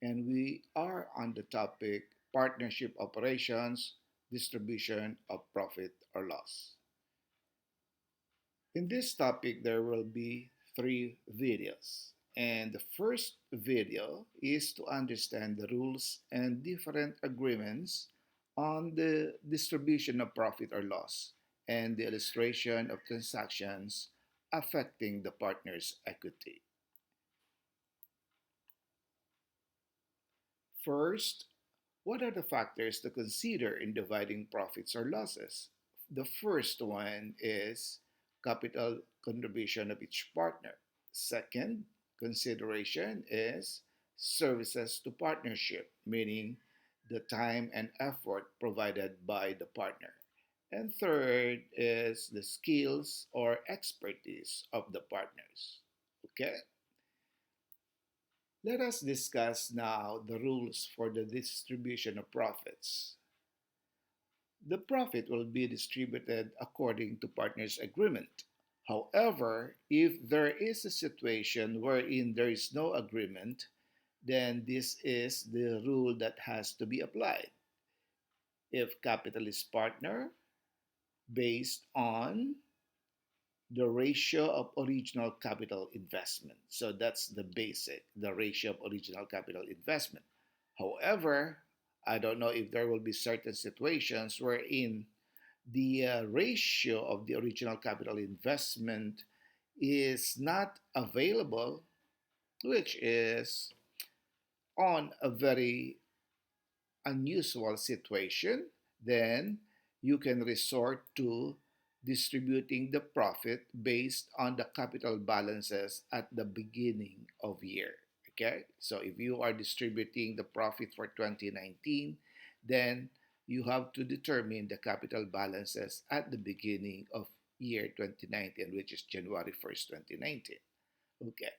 and we are on the topic partnership operations, distribution of profit or loss. In this topic, there will be three videos. And the first video is to understand the rules and different agreements on the distribution of profit or loss and the illustration of transactions affecting the partner's equity. First, what are the factors to consider in dividing profits or losses? The first one is capital contribution of each partner. Second consideration is services to partnership, meaning the time and effort provided by the partner. And third is the skills or expertise of the partners. Okay? Let us discuss now the rules for the distribution of profits. The profit will be distributed according to partners' agreement. However, if there is a situation wherein there is no agreement, then this is the rule that has to be applied. If capital is partner, based on the ratio of original capital investment. So that's the basic, the ratio of original capital investment. However, I don't know if there will be certain situations wherein the ratio of the original capital investment is not available, which is on a very unusual situation, then you can resort to distributing the profit based on the capital balances at the beginning of year. Okay, so if you are distributing the profit for 2019, then you have to determine the capital balances at the beginning of year 2019, which is January 1st, 2019. Okay,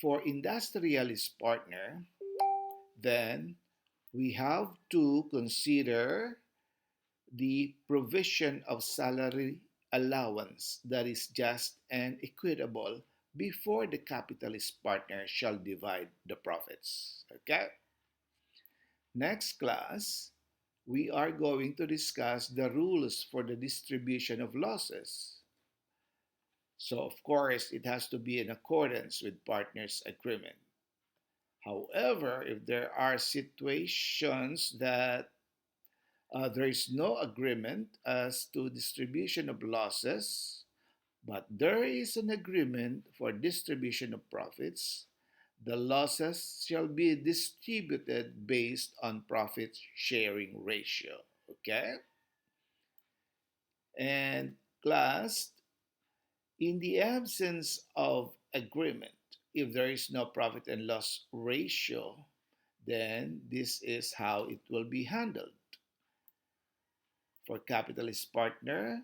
for industrialist partner, then we have to consider the provision of salary allowance that is just and equitable before the capitalist partner shall divide the profits. Okay? Next class, we are going to discuss the rules for the distribution of losses. So, of course, it has to be in accordance with partners' agreement. However, if there are situations that there is no agreement as to distribution of losses, but there is an agreement for distribution of profits. The losses shall be distributed based on profit sharing ratio. Okay? And class, in the absence of agreement, if there is no profit and loss ratio, then this is how it will be handled. For capitalist partner,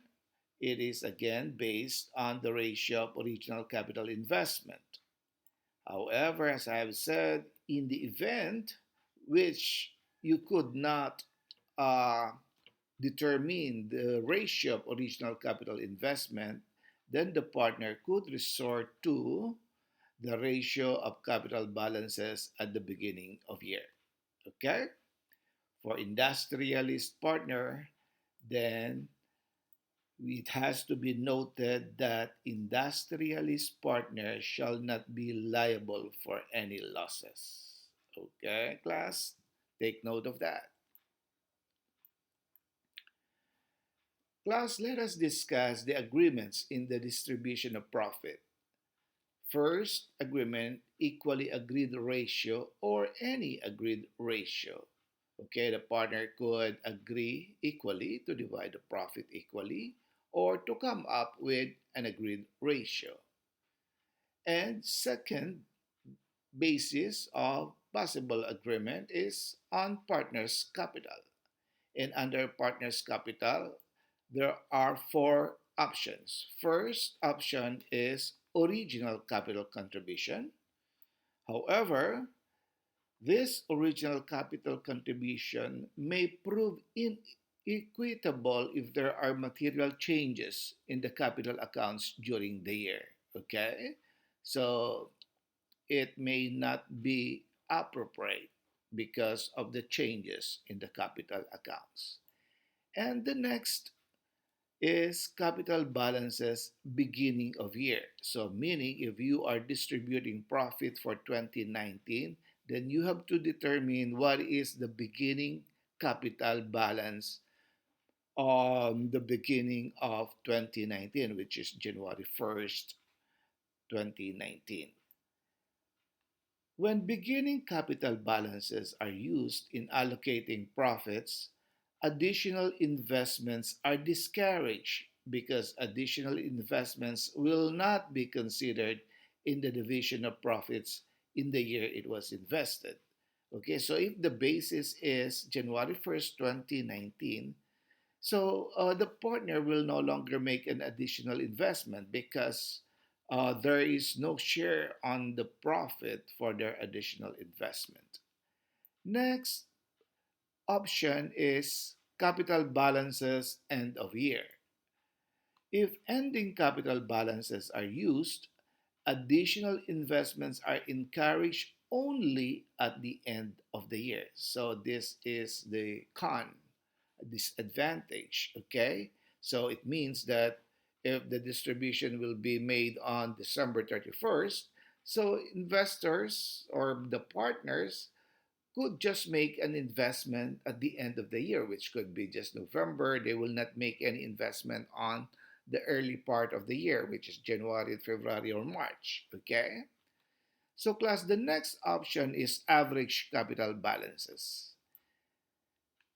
it is again based on the ratio of original capital investment. However, as I have said, in the event which you could not uh, determine the ratio of original capital investment, then the partner could resort to the ratio of capital balances at the beginning of year. Okay? For industrialist partner, then it has to be noted that industrialist partners shall not be liable for any losses. Okay, class? Take note of that. Class, let us discuss the agreements in the distribution of profit. First, agreement, equally agreed ratio or any agreed ratio. Okay, the partner could agree equally to divide the profit equally or to come up with an agreed ratio. And second basis of possible agreement is on partners' capital. And under partners' capital, there are four options. First option is original capital contribution. However, this original capital contribution may prove inequitable if there are material changes in the capital accounts during the year. Okay? So it may not be appropriate because of the changes in the capital accounts. And the next is capital balances beginning of year. So meaning if you are distributing profit for 2019, then you have to determine what is the beginning capital balance on the beginning of 2019, which is January 1st, 2019. When beginning capital balances are used in allocating profits, additional investments are discouraged because additional investments will not be considered in the division of profits in the year it was invested. Okay, so if the basis is January 1st, 2019, so the partner will no longer make an additional investment because there is no share on the profit for their additional investment. Next option is capital balances end of year. If ending capital balances are used, additional investments are encouraged only at the end of the year. So this is the disadvantage, okay? So it means that if the distribution will be made on December 31st, so investors or the partners could just make an investment at the end of the year, which could be just November. They will not make any investment on the early part of the year, which is January, February, or March. Okay? So, class, the next option is average capital balances.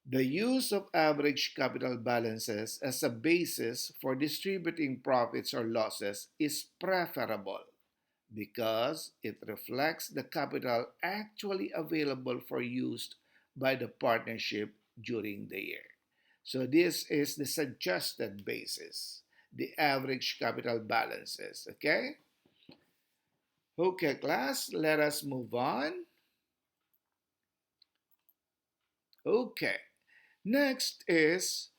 The use of average capital balances as a basis for distributing profits or losses is preferable because it reflects the capital actually available for use by the partnership during the year. So this is the suggested basis, the average capital balances, okay? Okay, class, let us move on. Okay, next is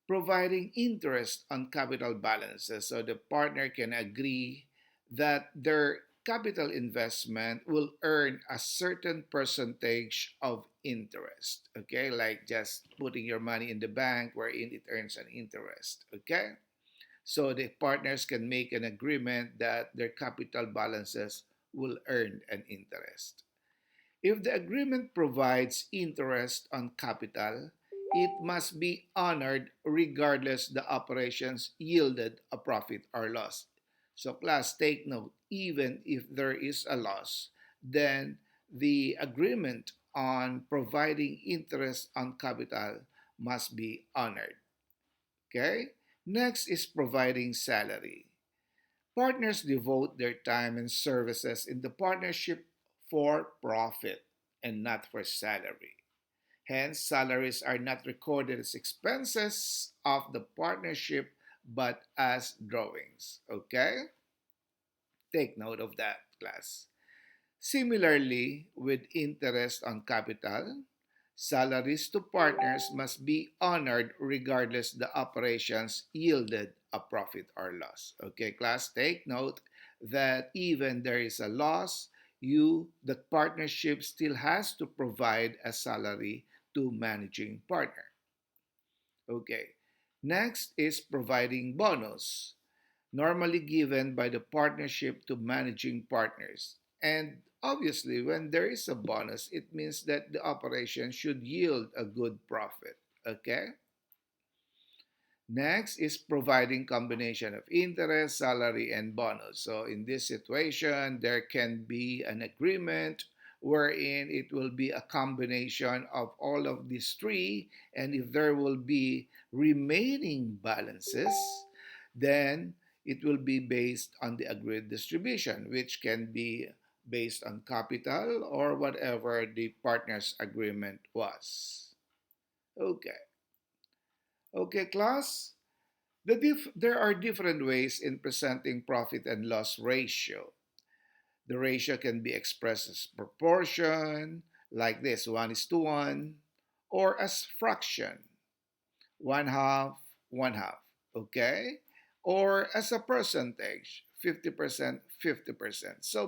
providing interest on capital balances. So the partner can agree that their capital investment will earn a certain percentage of interest. Okay, like just putting your money in the bank wherein it earns an interest. Okay, so the partners can make an agreement that their capital balances will earn an interest. If the agreement provides interest on capital, it must be honored regardless the operations yielded a profit or loss. So class, take note, even if there is a loss, then the agreement on providing interest on capital must be honored. Okay? Next is providing salary. Partners devote their time and services in the partnership for profit and not for salary. Hence, salaries are not recorded as expenses of the partnership but as drawings. Okay? Take note of that, class. Similarly, with interest on capital, salaries to partners must be honored regardless the operations yielded a profit or loss. Okay, class, take note that even there is a loss, the partnership still has to provide a salary to managing partner. Okay. Next is providing bonus, normally given by the partnership to managing partners. And obviously, when there is a bonus, it means that the operation should yield a good profit. Okay? Next is providing combination of interest, salary, and bonus. So in this situation, there can be an agreement wherein it will be a combination of all of these three. And if there will be remaining balances, then it will be based on the agreed distribution, which can be based on capital or whatever the partner's agreement was. Okay. Okay, class. There are different ways in presenting profit and loss ratio. The ratio can be expressed as proportion, like this 1 is to 1, or as fraction, 1/2, 1/2, okay? Or as a percentage, 50%, 50%. So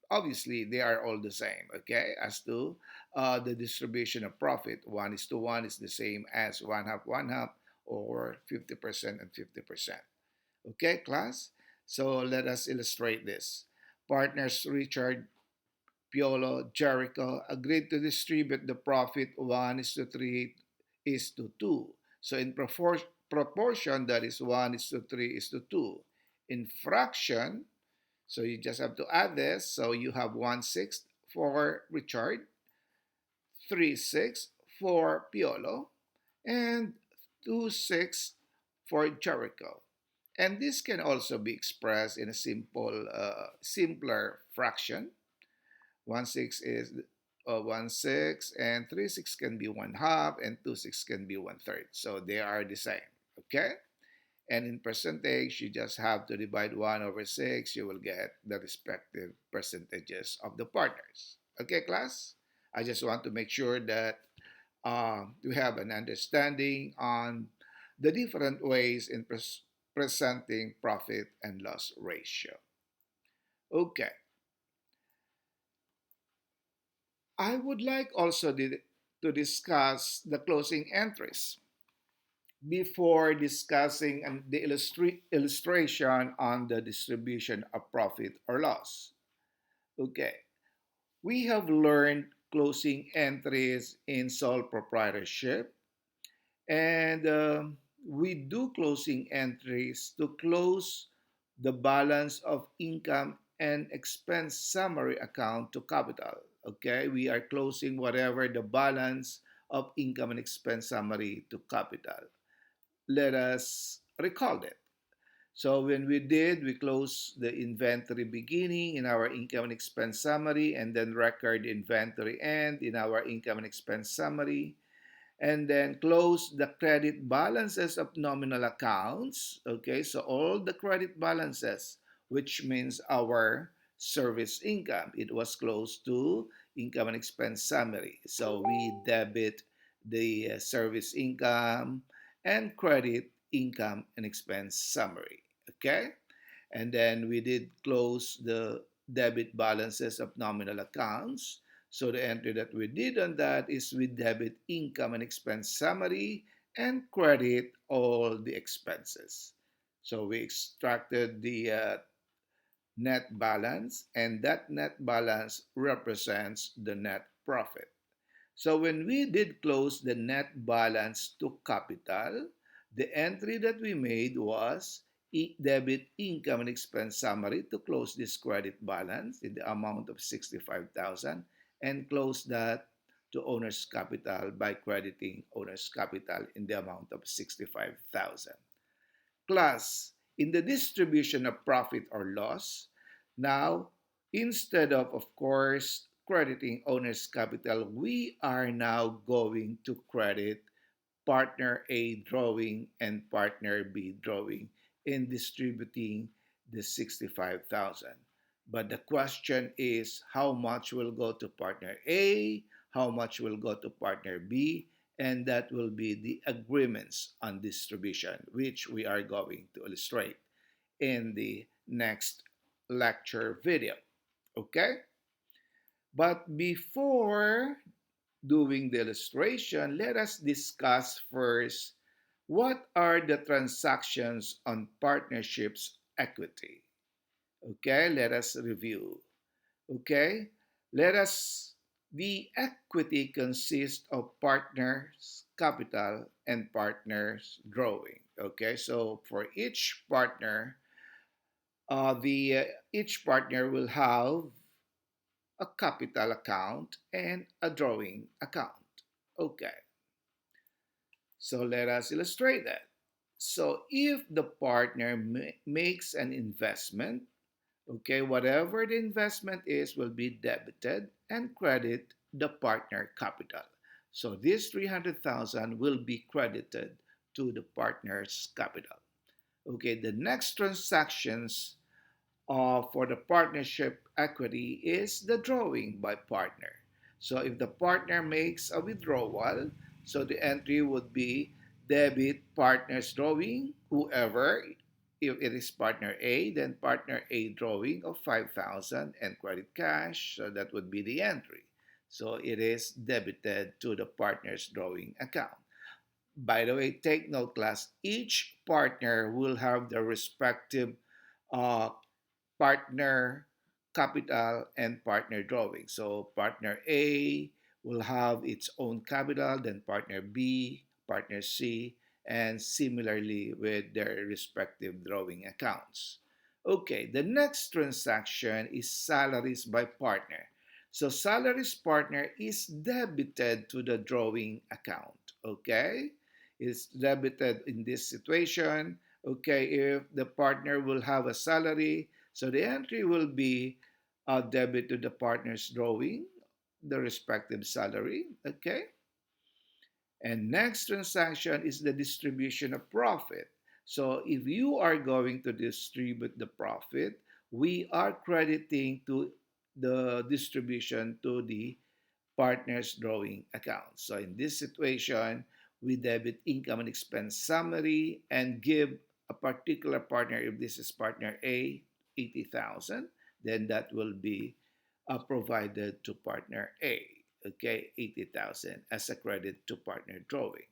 obviously they are all the same, okay? As to the distribution of profit, 1:1 is the same as one half, or 50% and 50%. Okay, class? So let us illustrate this. Partners Richard, Piolo, Jericho agreed to distribute the profit 1:3 is to 2. So in proportion, that is 1:3 is to 2. In fraction, so you just have to add this. So you have 1/6 for Richard, 3/6 for Piolo, and 2/6 for Jericho. And this can also be expressed in a simpler fraction. 1/6 is 1/6, and 3/6 can be one half, and 2/6 can be one third. So they are the same. Okay? And in percentage, you just have to divide 1 over 6. You will get the respective percentages of the partners. Okay, class? I just want to make sure that you have an understanding on the different ways in presenting profit and loss ratio. Okay. I would like also to discuss the closing entries before discussing the illustration on the distribution of profit or loss. Okay, we have learned closing entries in sole proprietorship, and we do closing entries to close the balance of income and expense summary account to capital. Okay, we are closing whatever the balance of income and expense summary to capital. Let us recall that. So when we closed the inventory beginning in our income and expense summary, and then record inventory end in our income and expense summary, and then close the credit balances of nominal accounts. Okay, so all the credit balances, which means our service income, it was close to income and expense summary. So we debit the service income and credit income and expense summary. Okay, and then we did close the debit balances of nominal accounts. So the entry that we did on that is we debit income and expense summary and credit all the expenses. So we extracted the net balance, and that net balance represents the net profit. So when we did close the net balance to capital, the entry that we made was debit income and expense summary to close this credit balance in the amount of 65,000, and close that to owner's capital by crediting owner's capital in the amount of 65,000. Plus, in the distribution of profit or loss, now, instead of course, crediting owner's capital, we are now going to credit partner A drawing and partner B drawing in distributing the 65,000. But the question is how much will go to partner A, how much will go to partner B, and that will be the agreements on distribution, which we are going to illustrate in the next lecture video. Okay? But before doing the illustration, let us discuss first what are the transactions on partnerships equity. Okay, let us review. Okay, let us, the equity consists of partners capital and partners drawing. Okay, so for each partner, the each partner will have a capital account and a drawing account. Okay, so let us illustrate that. So if the partner makes an investment, okay, whatever the investment is will be debited and credit the partner capital. So this 300,000 will be credited to the partner's capital. Okay, the next transactions for the partnership equity is the drawing by partner. So if the partner makes a withdrawal, so the entry would be debit partner's drawing, whoever. If it is partner A, then partner A drawing of 5,000 and credit cash, so that would be the entry. So it is debited to the partner's drawing account. By the way, take note, class, each partner will have their respective uh, partner capital and partner drawing. So partner A will have its own capital, then partner B, partner C, and similarly with their respective drawing accounts. Okay, the next transaction is salaries by partner. So salaries partner is debited to the drawing account. Okay, it's debited in this situation. Okay, if the partner will have a salary, so the entry will be a debit to the partner's drawing, the respective salary, okay? And next transaction is the distribution of profit. So if you are going to distribute the profit, we are crediting to the distribution to the partner's drawing account. So in this situation, we debit income and expense summary and give a particular partner, if this is partner A, 80,000, then that will be provided to partner A, okay, 80,000 as a credit to partner drawing.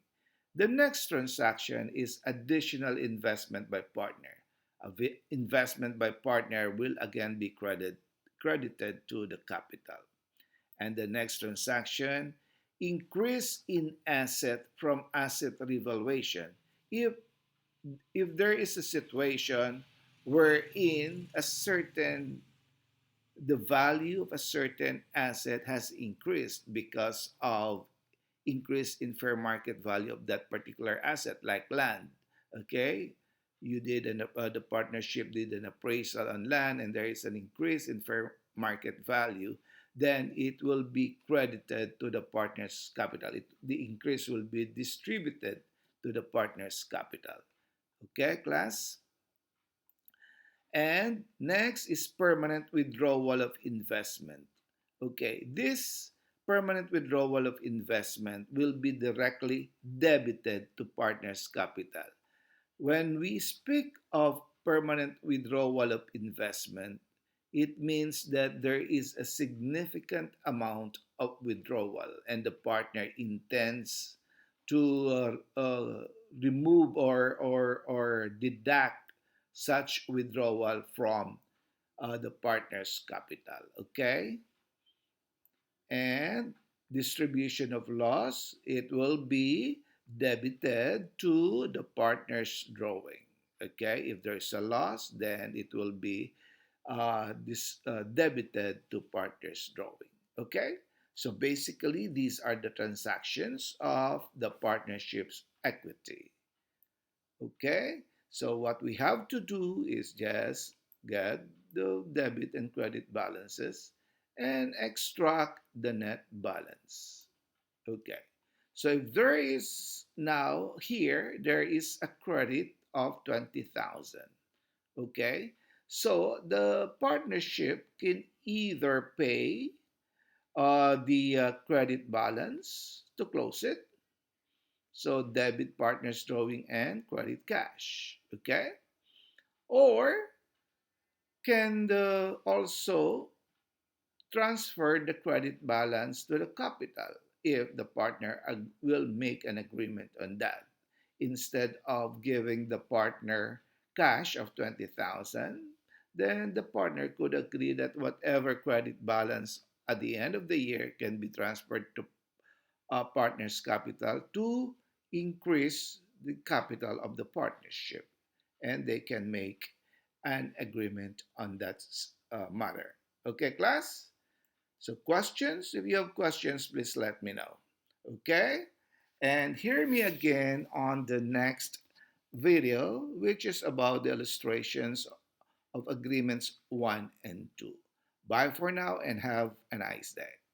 The next transaction is additional investment by partner. Investment by partner will again be credited to the capital. And the next transaction, increase in asset from asset revaluation. If if there is a situation wherein a certain the value of a certain asset has increased because of increase in fair market value of that particular asset, like land. Okay, the partnership did an appraisal on land, and there is an increase in fair market value. Then it will be credited to the partner's capital. The increase will be distributed to the partner's capital. Okay, class. And next is permanent withdrawal of investment. Okay, this permanent withdrawal of investment will be directly debited to partner's capital. When we speak of permanent withdrawal of investment, it means that there is a significant amount of withdrawal and the partner intends to remove or deduct such withdrawal from the partner's capital. Okay? And distribution of loss, it will be debited to the partner's drawing. Okay, if there's a loss, then it will be debited to partner's drawing. Okay, so basically, these are the transactions of the partnership's equity. Okay, so what we have to do is just get the debit and credit balances and extract the net balance. Okay, so if there is now here, there is a credit of 20,000. Okay, so the partnership can either pay the credit balance to close it, so debit partners drawing and credit cash. Okay, or can also transfer the credit balance to the capital if the partner will make an agreement on that. Instead of giving the partner cash of 20,000, then the partner could agree that whatever credit balance at the end of the year can be transferred to a partner's capital to increase the capital of the partnership, and they can make an agreement on that matter. Okay, class? So, questions? If you have questions, please let me know. Okay? And hear me again on the next video, which is about the illustrations of agreements 1 and 2. Bye for now and have a nice day.